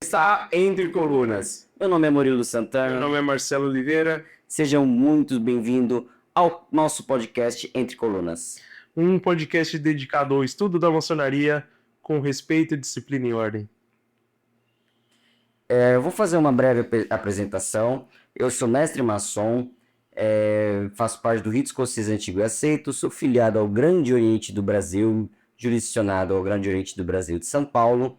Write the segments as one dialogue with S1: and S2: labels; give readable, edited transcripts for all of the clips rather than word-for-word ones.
S1: Está entre colunas.
S2: Meu nome é Murilo
S1: Meu
S2: Santana.
S1: nome é Marcelo Oliveira.
S2: Sejam muito bem-vindos ao nosso podcast Entre Colunas.
S1: Um podcast dedicado ao estudo da maçonaria com respeito, disciplina e ordem.
S2: Eu vou fazer uma breve apresentação. Eu sou mestre maçom, faço parte do Rito Escocês Antigo e Aceito, sou filiado ao Grande Oriente do Brasil, jurisdicionado ao Grande Oriente do Brasil de São Paulo.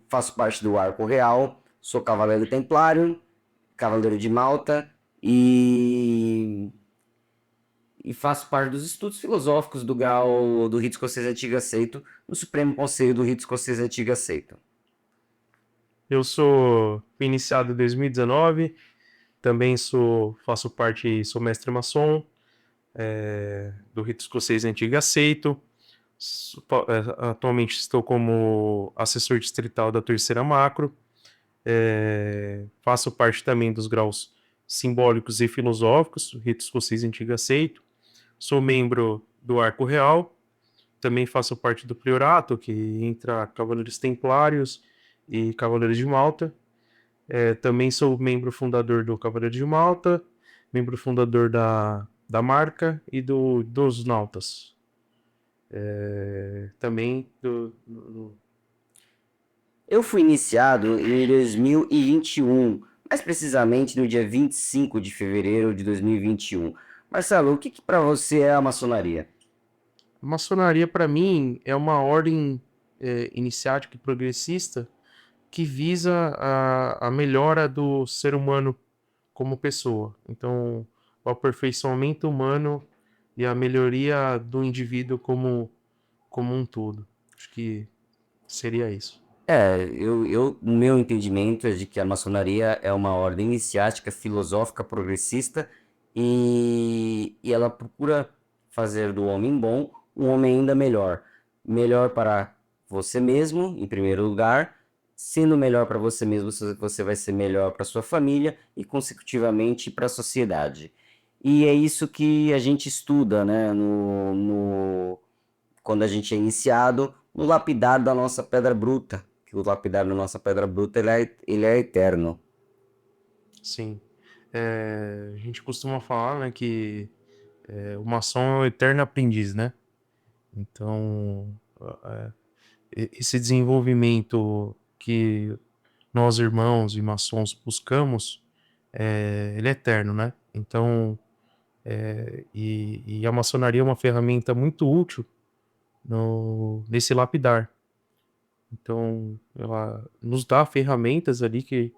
S2: Faço parte do Arco Real, sou Cavaleiro Templário, Cavaleiro de Malta e faço parte dos estudos filosóficos do grau do Rito Escocês Antigo e Aceito, no Supremo Conselho do Rito Escocês Antigo e Aceito.
S1: Eu sou iniciado em 2019, também faço parte, sou mestre maçom do Rito Escocês Antigo e Aceito. Atualmente estou como assessor distrital da Terceira Macro. Faço parte também dos graus simbólicos e filosóficos do Rito Escocês Antigo e Aceito. Sou membro do Arco Real. Também faço parte do Priorato, que entra Cavaleiros Templários e Cavaleiros de Malta. Também sou membro fundador do Cavaleiro de Malta, membro fundador da marca e dos Nautas. Também
S2: Eu fui iniciado em 2021, mais precisamente no dia 25 de fevereiro de 2021. Marcelo, o que para você é a maçonaria?
S1: A maçonaria, para mim, é uma ordem iniciática e progressista que visa a melhora do ser humano como pessoa. Então, o aperfeiçoamento humano e a melhoria do indivíduo como um todo. Acho que seria isso.
S2: No meu entendimento é de que a maçonaria é uma ordem iniciática, filosófica, progressista e ela procura fazer do homem bom um homem ainda melhor. Melhor para você mesmo, em primeiro lugar. Sendo melhor para você mesmo, você vai ser melhor para sua família e, consecutivamente, para a sociedade. E é isso que a gente estuda, né, quando a gente é iniciado no lapidar da nossa pedra bruta, que o lapidar da nossa pedra bruta ele é eterno.
S1: Sim. A gente costuma falar, né, que o maçom é o eterno aprendiz, né? Então, esse desenvolvimento que nós, irmãos e maçons, buscamos, ele é eterno, né? Então, e a maçonaria é uma ferramenta muito útil nesse lapidar. Então, ela nos dá ferramentas ali que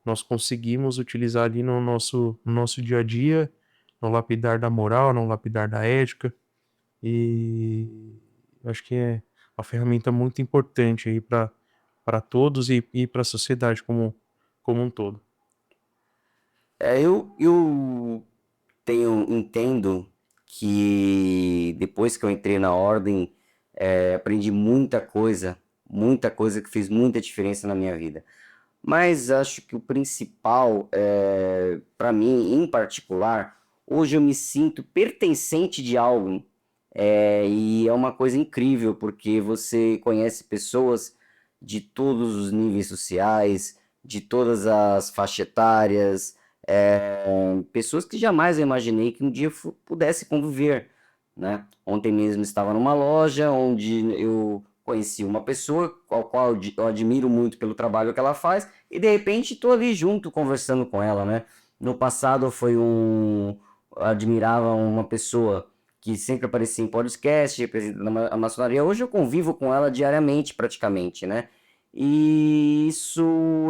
S1: nós conseguimos utilizar ali no nosso dia a dia, no lapidar da moral, no lapidar da ética. E eu acho que é uma ferramenta muito importante aí para todos e para a sociedade como um todo.
S2: Eu entendo que depois que eu entrei na ordem, aprendi muita coisa que fez muita diferença na minha vida. Mas acho que o principal, para mim em particular, hoje eu me sinto pertencente de algo. E é uma coisa incrível, porque você conhece pessoas de todos os níveis sociais, de todas as faixas etárias, pessoas que jamais eu imaginei que um dia pudesse conviver, né? Ontem mesmo estava numa loja onde eu conheci uma pessoa, ao qual eu admiro muito pelo trabalho que ela faz, e de repente estou ali junto conversando com ela, né? No passado eu admirava uma pessoa que sempre aparecia em podcast, representando a maçonaria. Hoje eu convivo com ela diariamente, praticamente, né? E isso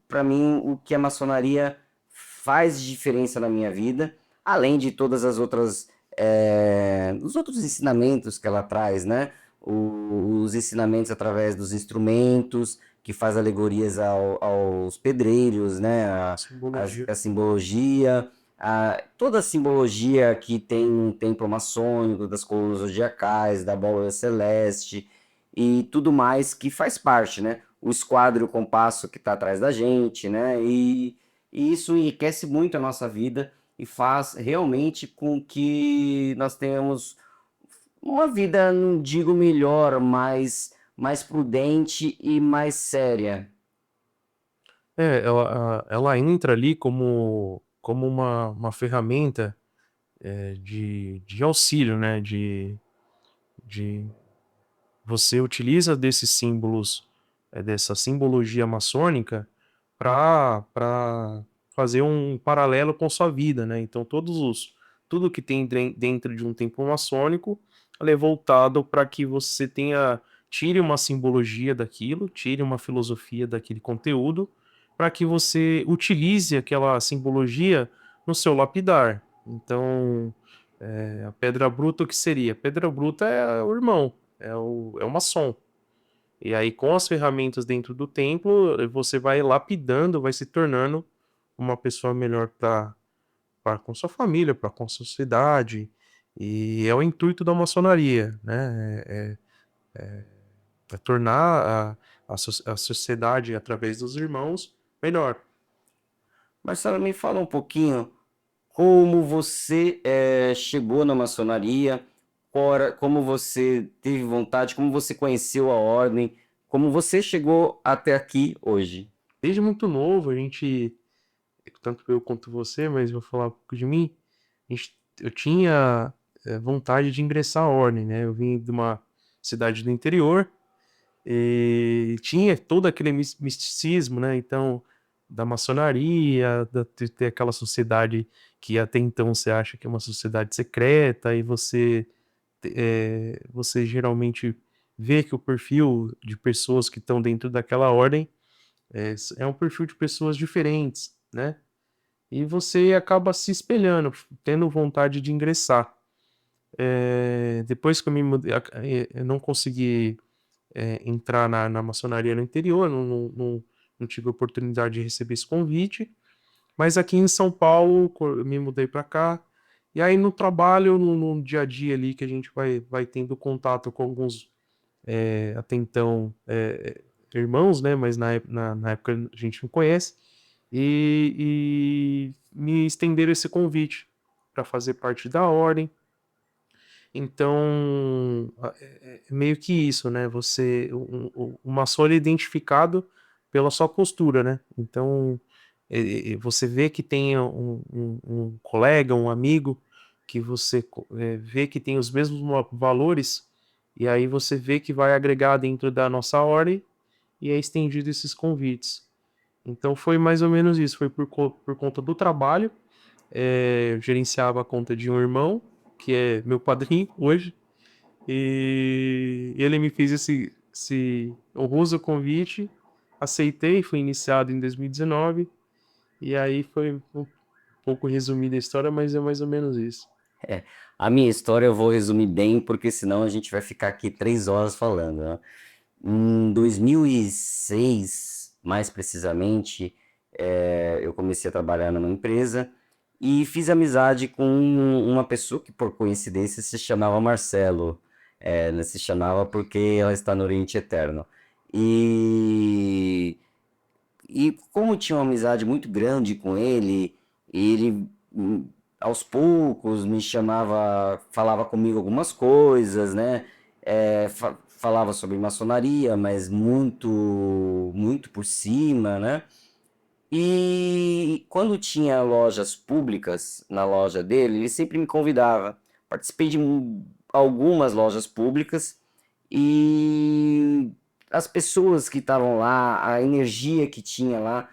S2: para mim, o que a maçonaria faz de diferença na minha vida, além de todas as outras, os outros ensinamentos que ela traz, né? Os ensinamentos através dos instrumentos, que faz alegorias aos pedreiros, né?
S1: Simbologia.
S2: A simbologia, toda a simbologia que tem um templo maçônico, das colunas zodiacais, da abóbora celeste e tudo mais que faz parte, né? O esquadro, o compasso que está atrás da gente, né? E isso enriquece muito a nossa vida e faz realmente com que nós tenhamos uma vida, não digo melhor, mas mais prudente e mais séria.
S1: Ela entra ali como uma ferramenta de auxílio, né? De você utiliza desses símbolos, dessa simbologia maçônica para fazer um paralelo com sua vida, né? Então tudo que tem dentro de um templo maçônico ela é voltado para que você tire uma simbologia daquilo, tire uma filosofia daquele conteúdo, para que você utilize aquela simbologia no seu lapidar. Então, a pedra bruta, o que seria? Pedra bruta é o irmão, é o maçom. E aí, com as ferramentas dentro do templo, você vai lapidando, vai se tornando uma pessoa melhor para com sua família, para com a sociedade. E é o intuito da maçonaria, né? É tornar a sociedade, através dos irmãos, melhor.
S2: Marcelo, me fala um pouquinho como você chegou na maçonaria, como você teve vontade, como você conheceu a ordem, como você chegou até aqui hoje.
S1: Desde muito novo, a gente, tanto eu quanto você, mas vou falar um pouco de mim, eu tinha vontade de ingressar à ordem, né? Eu vim de uma cidade do interior e tinha todo aquele misticismo, né? Então, da maçonaria, de ter aquela sociedade que até então você acha que é uma sociedade secreta e você geralmente vê que o perfil de pessoas que estão dentro daquela ordem é um perfil de pessoas diferentes, né? E você acaba se espelhando, tendo vontade de ingressar. Depois que eu me mudei, eu não consegui entrar na maçonaria no interior, não tive oportunidade de receber esse convite, mas aqui em São Paulo, eu me mudei para cá, e aí no trabalho, no dia a dia ali, que a gente vai tendo contato com alguns, até então, irmãos, né, mas na época a gente não conhece, e me estenderam esse convite para fazer parte da ordem. Então, é meio que isso, né? O maçom ele é identificado pela sua postura, né? Então, você vê que tem um colega, um amigo, que você vê que tem os mesmos valores, e aí você vê que vai agregar dentro da nossa ordem e é estendido esses convites. Então, foi mais ou menos isso. Foi por conta do trabalho. Eu gerenciava a conta de um irmão, que é meu padrinho hoje, e ele me fez esse honroso convite, aceitei, fui iniciado em 2019, e aí foi um pouco resumida a história, mas é mais ou menos isso.
S2: É, a minha história eu vou resumir bem, porque senão a gente vai ficar aqui 3 horas falando, né? Em 2006, mais precisamente, eu comecei a trabalhar numa empresa e fiz amizade com uma pessoa que, por coincidência, se chamava Marcelo. Ela se chamava porque ela está no Oriente Eterno. E, e como tinha uma amizade muito grande com ele aos poucos me chamava, falava comigo algumas coisas, né? Falava sobre maçonaria, mas muito por cima, né? E quando tinha lojas públicas na loja dele, ele sempre me convidava. Participei de algumas lojas públicas e as pessoas que estavam lá, a energia que tinha lá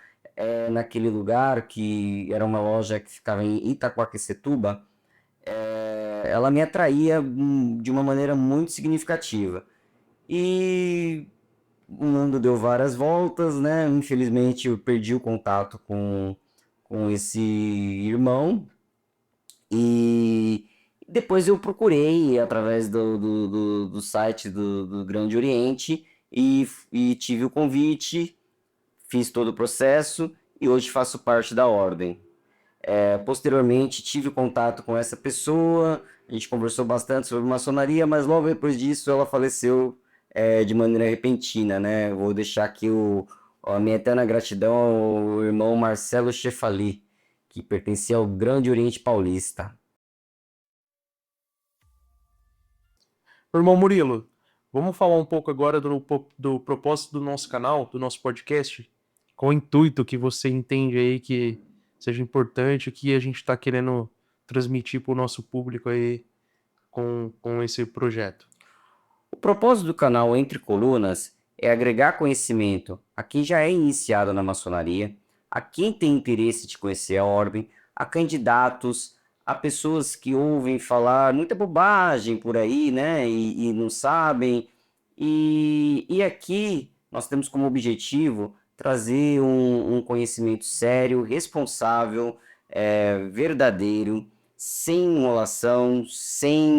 S2: naquele lugar, que era uma loja que ficava em Itaquaquecetuba, ela me atraía de uma maneira muito significativa. E o mundo deu várias voltas, né? Infelizmente eu perdi o contato com esse irmão e depois eu procurei através do site do Grande Oriente e tive o convite, fiz todo o processo e hoje faço parte da ordem. Posteriormente tive contato com essa pessoa, a gente conversou bastante sobre maçonaria, mas logo depois disso ela faleceu de maneira repentina, né? Vou deixar aqui a minha eterna gratidão ao irmão Marcelo Chefali, que pertencia ao Grande Oriente Paulista.
S1: Irmão Murilo, vamos falar um pouco agora do propósito do nosso canal, do nosso podcast. qual o intuito que você entende aí que seja importante, o que a gente está querendo transmitir para o nosso público aí com esse projeto?
S2: O propósito do canal Entre Colunas é agregar conhecimento a quem já é iniciado na maçonaria, a quem tem interesse de conhecer a ordem, a candidatos, a pessoas que ouvem falar muita bobagem por aí, né, e não sabem. E aqui nós temos como objetivo trazer um conhecimento sério, responsável, verdadeiro, sem enrolação, sem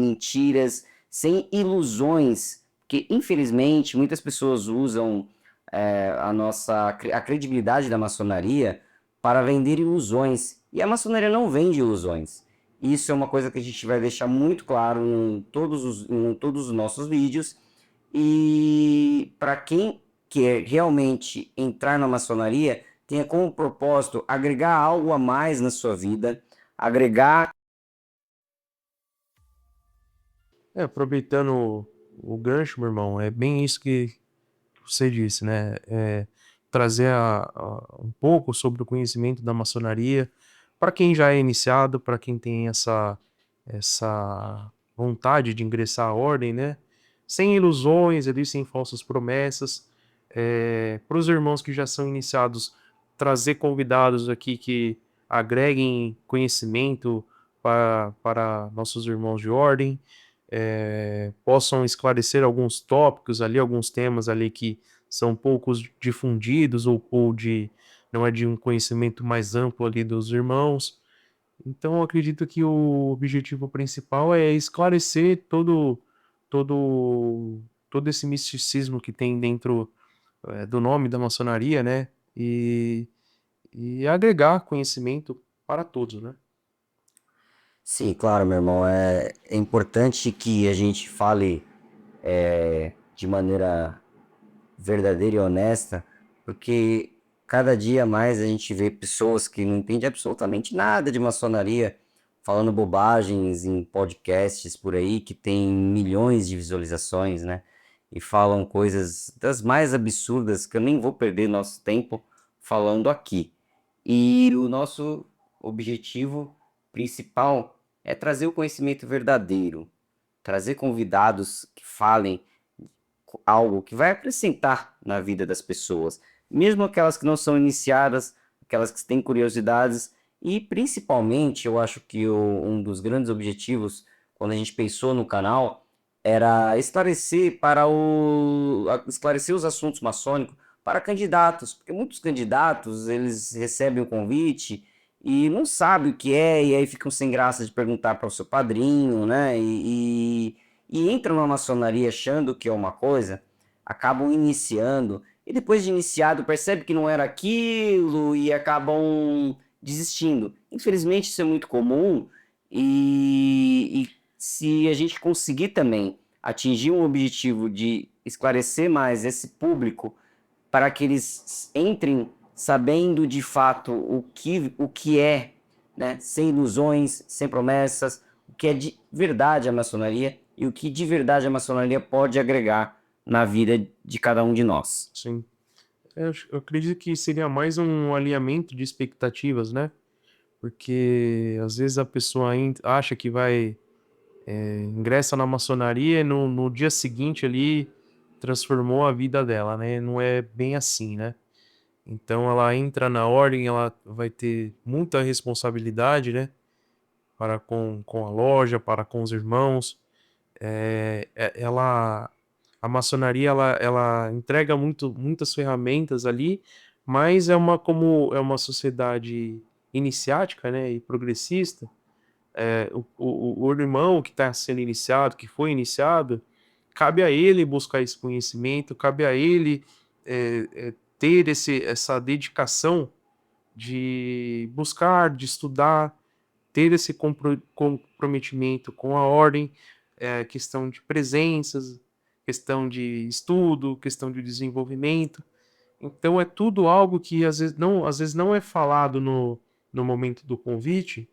S2: mentiras, sem ilusões, porque infelizmente muitas pessoas usam a credibilidade da maçonaria para vender ilusões, e a maçonaria não vende ilusões. Isso é uma coisa que a gente vai deixar muito claro em todos os nossos vídeos, e para quem quer realmente entrar na maçonaria, tenha como propósito agregar algo a mais na sua vida, agregar.
S1: Aproveitando o gancho, meu irmão, é bem isso que você disse, né? Trazer um pouco sobre o conhecimento da maçonaria para quem já é iniciado, para quem tem essa vontade de ingressar à ordem, né? Sem ilusões, ali, sem falsas promessas. Para os irmãos que já são iniciados, trazer convidados aqui que agreguem conhecimento para nossos irmãos de ordem, possam esclarecer alguns tópicos ali, alguns temas ali que são poucos difundidos ou não é de um conhecimento mais amplo ali dos irmãos. Então, eu acredito que o objetivo principal é esclarecer todo, todo esse misticismo que tem dentro do nome da maçonaria, né? E agregar conhecimento para todos, né?
S2: Sim, claro, meu irmão. É importante que a gente fale de maneira verdadeira e honesta, porque cada dia mais a gente vê pessoas que não entendem absolutamente nada de maçonaria falando bobagens em podcasts por aí que tem milhões de visualizações, né? E falam coisas das mais absurdas que eu nem vou perder nosso tempo falando aqui. E o nosso objetivo principal é trazer o conhecimento verdadeiro, trazer convidados que falem algo que vai acrescentar na vida das pessoas, mesmo aquelas que não são iniciadas, aquelas que têm curiosidades, e principalmente eu acho que um dos grandes objetivos quando a gente pensou no canal era esclarecer os assuntos maçônicos para candidatos, porque muitos candidatos eles recebem o convite e não sabem o que é, e aí ficam sem graça de perguntar para o seu padrinho, né? E entram na maçonaria achando que é uma coisa, acabam iniciando, e depois de iniciado percebe que não era aquilo e acabam desistindo. Infelizmente isso é muito comum, e se a gente conseguir também atingir um objetivo de esclarecer mais esse público para que eles entrem sabendo de fato o que é, né, sem ilusões, sem promessas, o que é de verdade a maçonaria e o que de verdade a maçonaria pode agregar na vida de cada um de nós.
S1: Sim. Eu acredito que seria mais um alinhamento de expectativas, né? Porque às vezes a pessoa acha que ingressa na maçonaria e no dia seguinte ali transformou a vida dela, né? Não é bem assim, né? Então ela entra na ordem, ela vai ter muita responsabilidade, né? Para com a loja, para com os irmãos. Ela, a maçonaria, ela entrega muitas ferramentas ali, mas como é uma sociedade iniciática, né? E progressista, o irmão que está sendo iniciado, que foi iniciado, cabe a ele buscar esse conhecimento, cabe a ele ter essa dedicação de buscar, de estudar, ter esse comprometimento com a ordem, questão de presenças, questão de estudo, questão de desenvolvimento. Então é tudo algo que às vezes não é falado no momento do convite,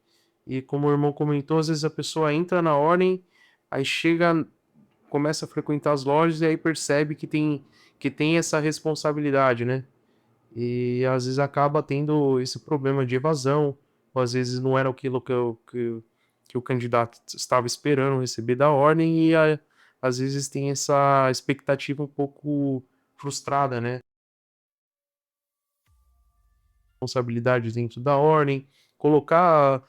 S1: e como o irmão comentou, às vezes a pessoa entra na ordem, aí chega, começa a frequentar as lojas e aí percebe que tem essa responsabilidade, né? e às vezes acaba tendo esse problema de evasão, ou às vezes não era aquilo que o candidato estava esperando receber da ordem e às vezes tem essa expectativa um pouco frustrada, né? Responsabilidade dentro da ordem, colocar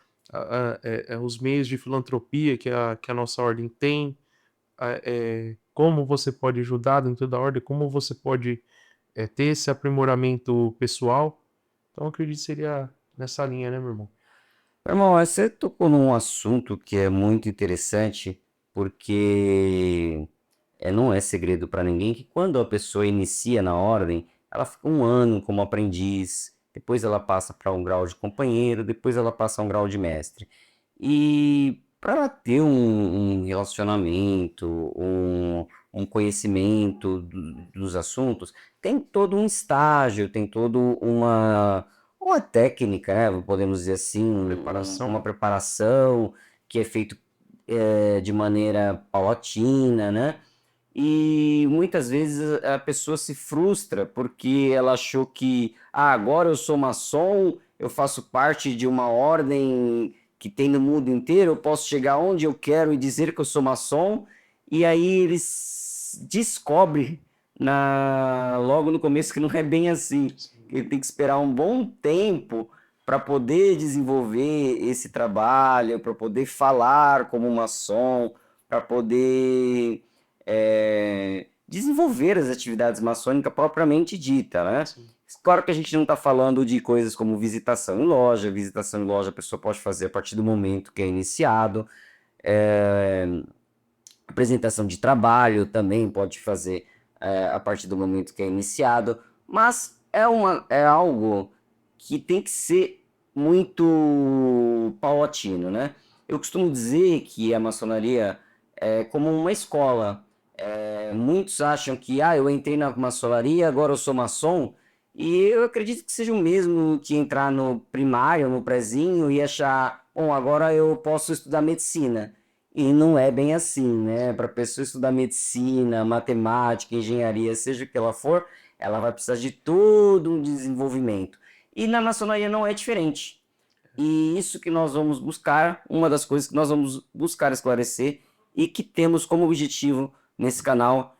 S1: os meios de filantropia que a nossa ordem tem, como você pode ajudar dentro da ordem, como você pode ter esse aprimoramento pessoal. Então, eu acredito que seria nessa linha, né, meu irmão?
S2: Meu irmão, você tocou num assunto que é muito interessante, porque não é segredo para ninguém que quando a pessoa inicia na ordem, ela fica um ano como aprendiz, depois ela passa para um grau de companheiro, depois ela passa a um grau de mestre. E para ela ter um relacionamento, um conhecimento dos assuntos, tem todo um estágio, tem todo uma técnica, né? Podemos dizer assim,
S1: Preparação.
S2: uma preparação que é feito de maneira paulatina, né? E muitas vezes a pessoa se frustra porque ela achou que agora eu sou maçom, eu faço parte de uma ordem que tem no mundo inteiro, eu posso chegar onde eu quero e dizer que eu sou maçom, e aí eles descobre logo no começo que não é bem assim, que ele tem que esperar um bom tempo para poder desenvolver esse trabalho, para poder falar como maçom, para poder desenvolver as atividades maçônicas propriamente dita, né?
S1: Sim.
S2: Claro que a gente não está falando de coisas como visitação em loja. Visitação em loja a pessoa pode fazer a partir do momento que é iniciado. Apresentação de trabalho também pode fazer a partir do momento que é iniciado. Mas é algo que tem que ser muito paulatino, né? Eu costumo dizer que a maçonaria é como uma escola. Muitos acham que eu entrei na maçonaria, agora eu sou maçom, e eu acredito que seja o mesmo que entrar no primário, no prezinho, e achar, bom, agora eu posso estudar medicina. E não é bem assim, né? Para a pessoa estudar medicina, matemática, engenharia, seja o que ela for, ela vai precisar de todo um desenvolvimento. E na maçonaria não é diferente. E isso que nós vamos buscar, uma das coisas que nós vamos buscar esclarecer e que temos como objetivo nesse canal.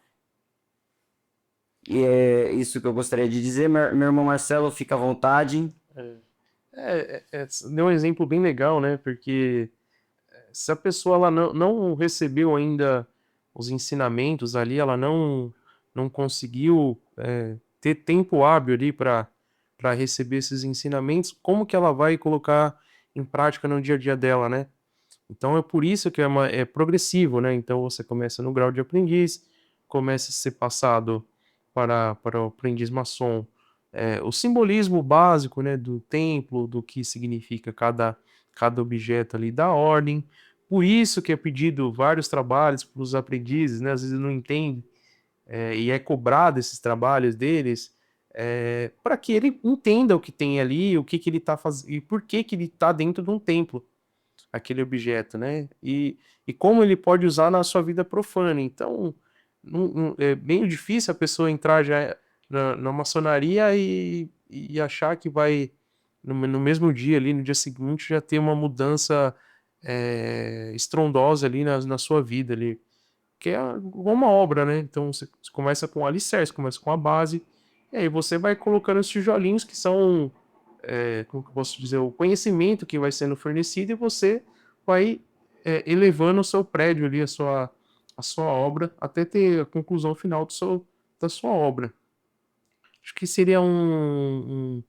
S2: E é isso que eu gostaria de dizer. Meu irmão Marcelo, fica à vontade.
S1: Deu um exemplo bem legal, né? Porque se a pessoa ela não recebeu ainda os ensinamentos ali, ela não conseguiu ter tempo hábil ali para receber esses ensinamentos, como que ela vai colocar em prática no dia a dia dela, né? Então é por isso que é progressivo, né? Então você começa no grau de aprendiz, começa a ser passado para o aprendiz maçom, o simbolismo básico, né, do templo, do que significa cada objeto ali da ordem. Por isso que é pedido vários trabalhos para os aprendizes, né? Às vezes não entendem, e é cobrado esses trabalhos deles, para que ele entenda o que tem ali, o que que ele está fazendo e por que que ele está dentro de um templo, aquele objeto, né? E como ele pode usar na sua vida profana. Então, é bem difícil a pessoa entrar já na maçonaria e achar que vai, no mesmo dia ali, no dia seguinte, já ter uma mudança estrondosa ali na sua vida ali. Que é igual uma obra, né? Então, você começa com o alicerce, começa com a base, e aí você vai colocando os tijolinhos que são como que eu posso dizer, o conhecimento que vai sendo fornecido e você vai elevando o seu prédio ali, a sua obra, até ter a conclusão final da sua obra. Acho que seria um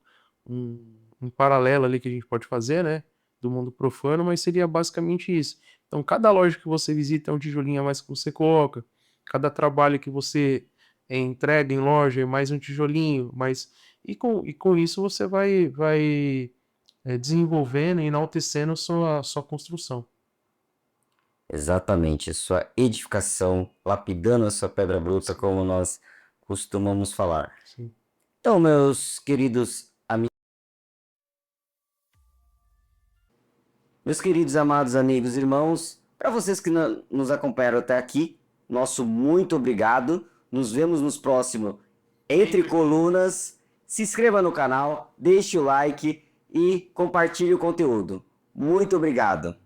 S1: paralelo ali que a gente pode fazer, né? Do mundo profano, mas seria basicamente isso. Então, cada loja que você visita é um tijolinho a mais que você coloca, cada trabalho que você entrega em loja é mais um tijolinho, mas e com isso você vai desenvolvendo e enaltecendo sua construção.
S2: Exatamente, sua edificação, lapidando a sua pedra bruta,
S1: Sim,
S2: como nós costumamos falar.
S1: sim.
S2: Então, meus queridos amigos, meus queridos amados amigos e irmãos, para vocês que nos acompanharam até aqui, nosso muito obrigado. Nos vemos nos próximos Entre Colunas se inscreva no canal, deixe o like e compartilhe o conteúdo. Muito obrigado!